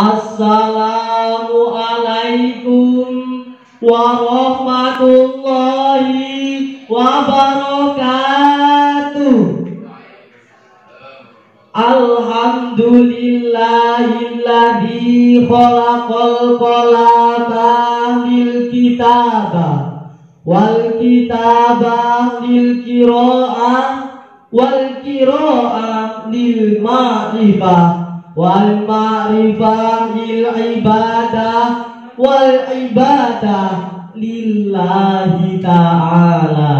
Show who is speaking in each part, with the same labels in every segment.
Speaker 1: Assalamualaikum warahmatullahi wabarakatuh. Alhamdulillahilladzi khalaqal qalama lil kitabah wal kitabah lil qiraah wal qiraah lil ma'rifah wal ma'rifah lil ibadah wal ibadah lillahi ta'ala.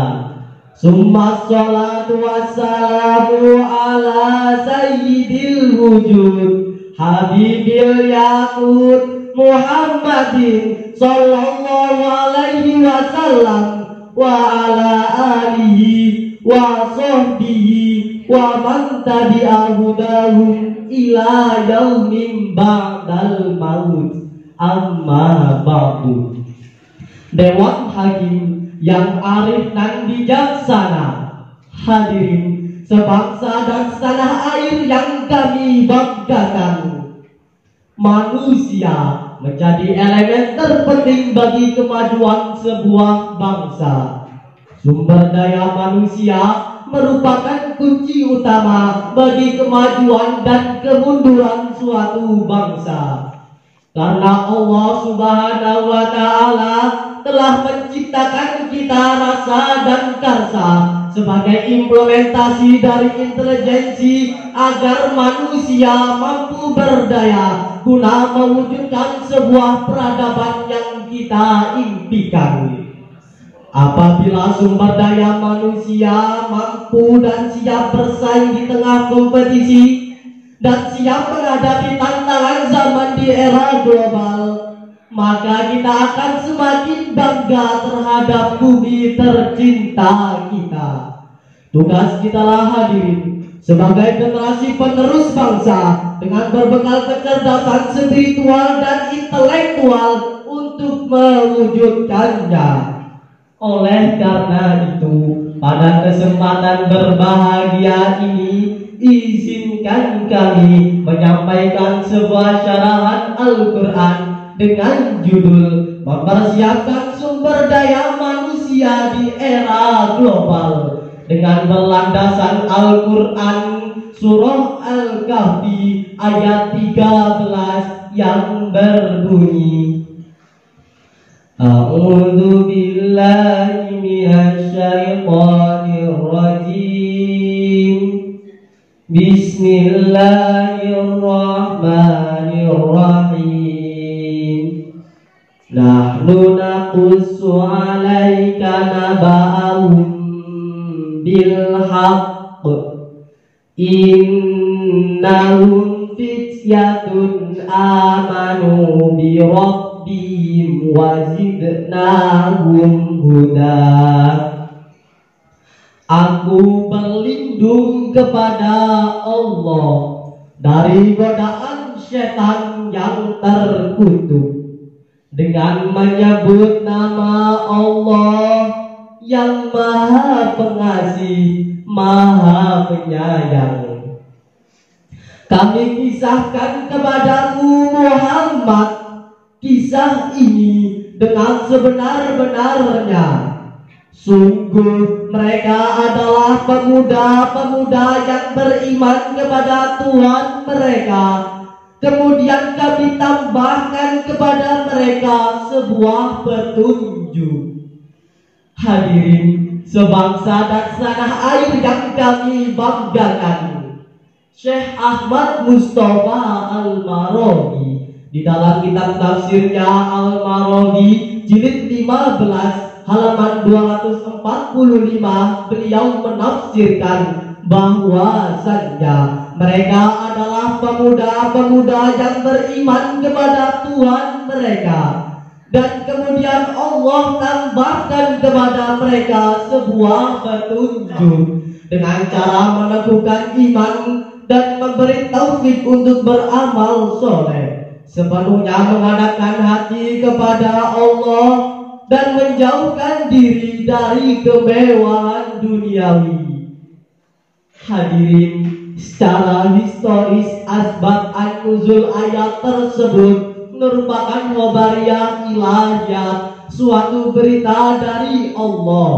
Speaker 1: Summa sholatu wassalamu ala sayyidil wujud habibil yakut Muhammadin sallallahu alaihi wasallam wa ala alihi wa sahbihi wa man tabi'ahu dahum ila yaumin ba'dal maut. Amma ba'du. Dewan Hakim yang arif dan bijaksana, hadirin sebangsa dan setanah air yang kami banggakan, manusia menjadi elemen terpenting bagi kemajuan sebuah bangsa. Sumber daya manusia merupakan kunci utama bagi kemajuan dan kemunduran suatu bangsa. Karena Allah Subhanahu wa Ta'ala telah menciptakan kita rasa dan karsa sebagai implementasi dari intelijensi agar manusia mampu berdaya guna mewujudkan sebuah peradaban yang kita impikan. Apabila sumber daya manusia mampu dan siap bersaing di tengah kompetisi dan siap menghadapi tantangan zaman di era global, maka kita akan semakin bangga terhadap bumi tercinta kita. Tugas kita lah hadirin sebagai generasi penerus bangsa dengan berbekal kecerdasan spiritual dan intelektual untuk mewujudkannya. Oleh karena itu, pada kesempatan berbahagia ini, izinkan kami menyampaikan sebuah syarahan Al-Quran dengan judul mempersiapkan sumber daya manusia di era global dengan berlandasan Al-Quran surah Al-Kahfi ayat 13 yang berbunyi, A'udzu billahi minasy syaithanir rajim. Bismillahirrahmanirrahim. Nahnu naqussu 'alaika naba'ahum bil haqq. Innahum fityatun amanu bi rabbihim wa zidnahum huda. Aku berlindung kepada Allah dari godaan setan yang terkutuk dengan menyebut nama Allah yang Maha Pengasih, Maha Penyayang. Kami kisahkan kepadamu Muhammad kisah ini dengan sebenar-benarnya. Sungguh mereka adalah pemuda-pemuda yang beriman kepada Tuhan mereka. Kemudian kami tambahkan kepada mereka sebuah petunjuk. Hadirin sebangsa dan setanah air yang kami banggakan, Syekh Ahmad Mustafa Al-Marawi di dalam kitab tafsirnya Al-Marawi jilid 15 halaman 245 beliau menafsirkan bahwasannya mereka adalah pemuda-pemuda yang beriman kepada Tuhan mereka, dan kemudian Allah tambahkan kepada mereka sebuah petunjuk dengan cara meneguhkan iman dan memberi taufik untuk beramal soleh, sepenuhnya menghadapkan hati kepada Allah dan menjauhkan diri dari kemewahan duniawi. Hadirin secara historis asbab an-nuzul ayat tersebut merupakan khobariyah ilahiyah, suatu berita dari Allah,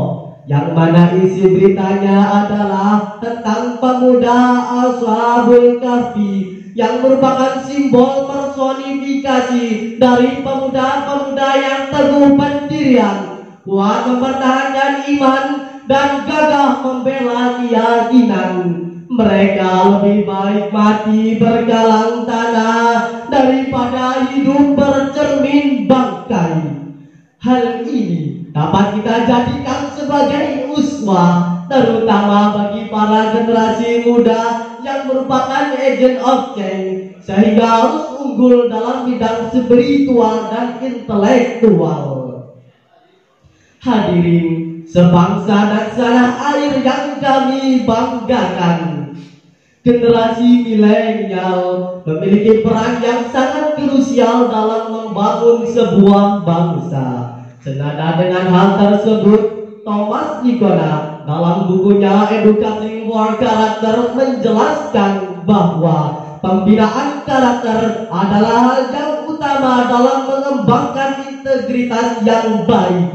Speaker 1: yang mana isi beritanya adalah tentang pemuda Ashabul Kahfi yang merupakan simbol personifikasi dari pemuda-pemuda yang teguh pendirian, kuat mempertahankan iman dan gagah membela keyakinan. Mereka lebih baik mati bergalang tanah daripada hidup bercermin bangkai. Hal ini dapat kita jadikan sebagai uswah, terutama bagi para generasi muda yang merupakan agent of change, sehingga harus unggul dalam bidang spiritual dan intelektual. Hadirin sebangsa dan setanah air yang kami banggakan, generasi milenial memiliki peran yang sangat krusial dalam membangun sebuah bangsa. Senada dengan hal tersebut, Thomas Nikola dalam bukunya Edukasi for Karakter menjelaskan bahwa pembinaan karakter adalah hal yang utama dalam mengembangkan integritas yang baik.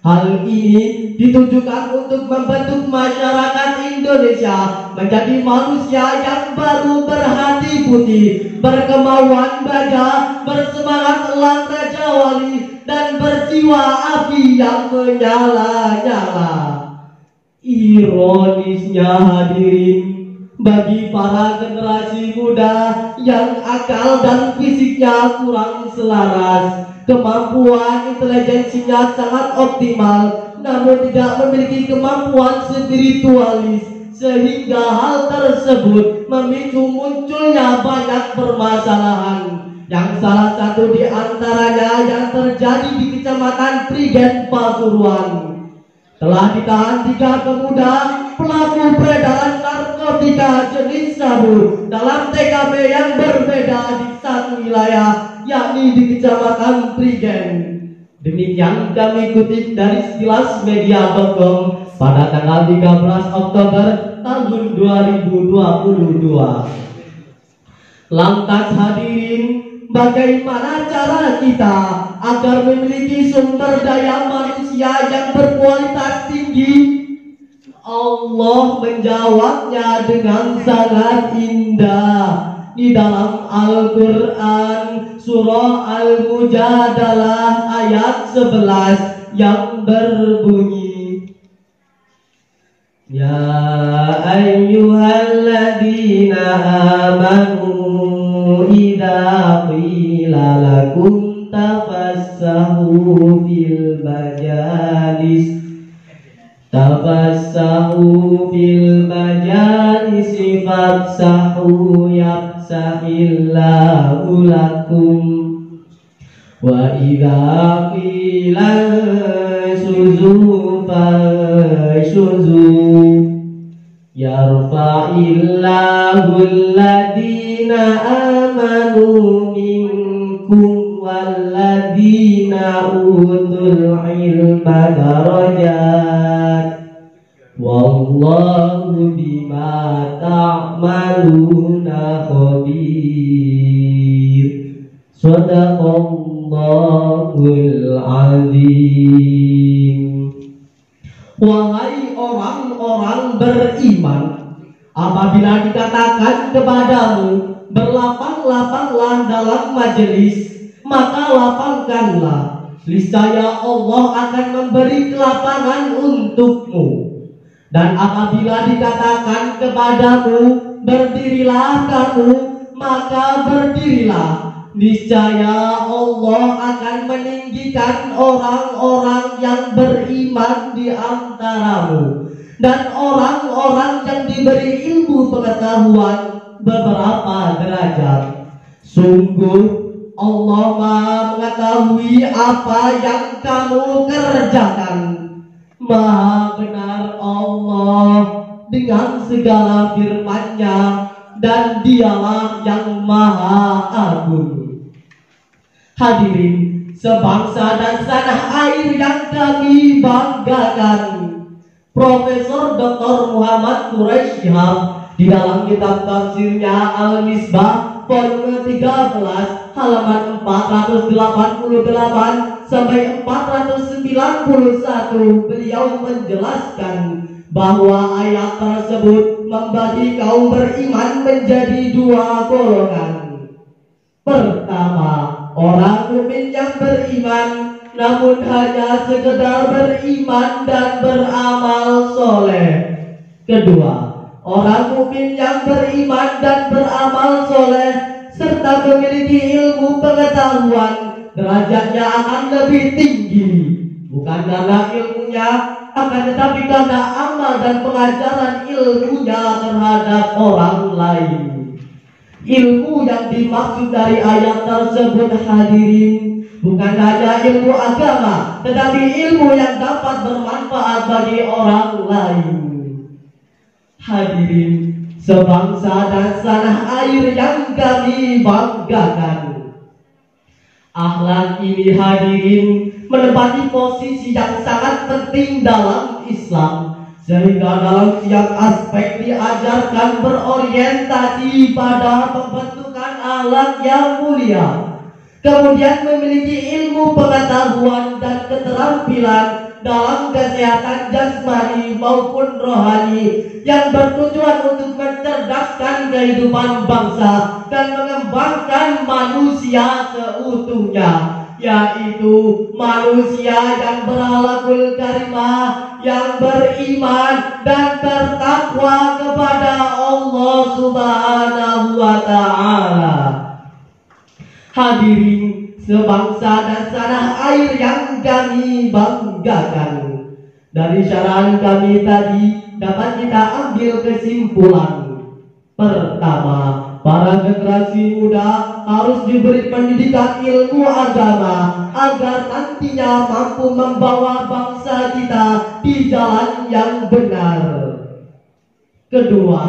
Speaker 1: Hal ini ditujukan untuk membentuk masyarakat Indonesia menjadi manusia yang baru, berhati putih, berkemauan baja, bersemangat elang Raja Wali, dan berjiwa api yang menyala-nyala. Ironisnya hadirin, bagi para generasi muda yang akal dan fisiknya kurang selaras, kemampuan intelijensinya sangat optimal, namun tidak memiliki kemampuan spiritualis, sehingga hal tersebut memicu munculnya banyak permasalahan, yang salah satu di antaranya yang terjadi di Kecamatan Prigen, Pasuruan. Telah ditahan 3 pemuda pelaku peredaran narkotika jenis sabu dalam TKP yang berbeda di satu wilayah, yakni di Kecamatan Prigen. Demikian kami kutip dari sekilasmedia.com pada tanggal 13 Oktober tahun 2022. Lantas hadirin, bagaimana cara kita agar memiliki sumber daya manusia yang berkualitas tinggi? Allah menjawabnya dengan sangat indah di dalam Al-Quran, surah Al-Mujadalah ayat 11 yang berbunyi, Ya ayyuhalladzina amanu idza qila lakum tafassahu fil majalis fafsahu yafsahillahu lakum wa idza qila suzu fashuzu yarfa'illahu alladhina amanu minkum walladhina utul ilma darajat wallahu bima ta'maluna khabir. Shadaqallahul azim. Wahai orang-orang beriman, apabila dikatakan kepadamu berlapang-lapanglah dalam majelis, maka lapangkanlah, niscaya Allah akan memberi kelapangan untukmu. Dan apabila dikatakan kepadamu berdirilah kamu, maka berdirilah, niscaya Allah akan meninggikan orang-orang yang beriman di antaramu dan orang-orang yang diberi ilmu pengetahuan beberapa derajat. Sungguh Allah Maha mengetahui apa yang kamu kerjakan. Maha benar Allah dengan segala firman-Nya, dan Dialah yang Maha Agung. Hadirin sebangsa dan setanah air yang kami banggakan, Profesor Dr. Muhammad Quraish Shihab Di dalam kitab tafsirnya Al-Misbah volume 13 halaman 488 sampai 491 beliau menjelaskan bahwa ayat tersebut membagi kaum beriman menjadi dua golongan. Pertama, orang mukmin yang beriman namun hanya sekedar beriman dan beramal soleh. Kedua, orang mukmin yang beriman dan beramal soleh serta memiliki ilmu pengetahuan, derajatnya akan lebih tinggi, bukan karena ilmunya, akan tetapi karena amal dan pengajaran ilmunya terhadap orang lain. Ilmu yang dimaksud dari ayat tersebut, hadirin, bukan hanya ilmu agama, tetapi ilmu yang dapat bermanfaat bagi orang lain. Hadirin, sebangsa dan tanah air yang kami banggakan, akhlak ini, hadirin, menempati posisi yang sangat penting dalam Islam, sehingga dalam setiap aspek diajarkan berorientasi pada pembentukan akhlak yang mulia. Kemudian memiliki ilmu pengetahuan dan keterampilan dalam kesehatan jasmani maupun rohani yang bertujuan untuk mencerdaskan kehidupan bangsa dan mengembangkan manusia seutuhnya, yaitu manusia yang berakhlakul karimah, yang beriman dan bertakwa kepada Allah Subhanahu wa Ta'ala. Hadirin, sebangsa dan tanah air yang kami banggakan, dari syarahan kami tadi dapat kita ambil kesimpulan. Pertama, para generasi muda harus diberi pendidikan ilmu agama agar nantinya mampu membawa bangsa kita di jalan yang benar. Kedua,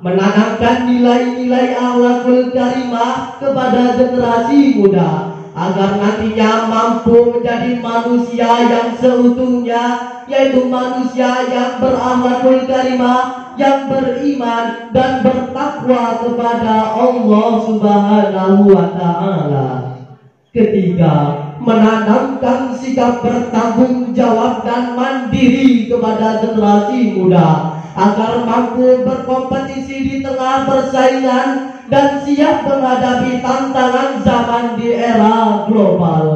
Speaker 1: menanamkan nilai-nilai akhlakul karimah kepada generasi muda agar nantinya mampu menjadi manusia yang seutuhnya, yaitu manusia yang berakhlakul karimah, yang beriman dan bertakwa kepada Allah Subhanahu wa Ta'ala. Ketiga, menanamkan sikap bertanggung jawab dan mandiri kepada generasi muda agar mampu berkompetisi di tengah persaingan dan siap menghadapi tantangan zaman di era global.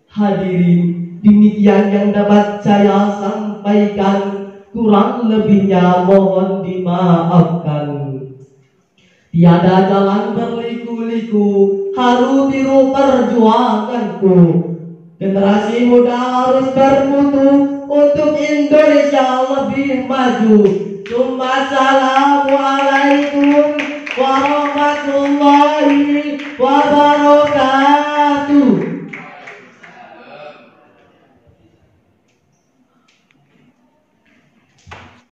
Speaker 1: Hadirin, demikian yang dapat saya sampaikan, kurang lebihnya mohon dimaafkan. Tiada jalan berliku-liku, haru biru perjuanganku. Generasi muda harus bermutu untuk Indonesia lebih maju. Assalamualaikum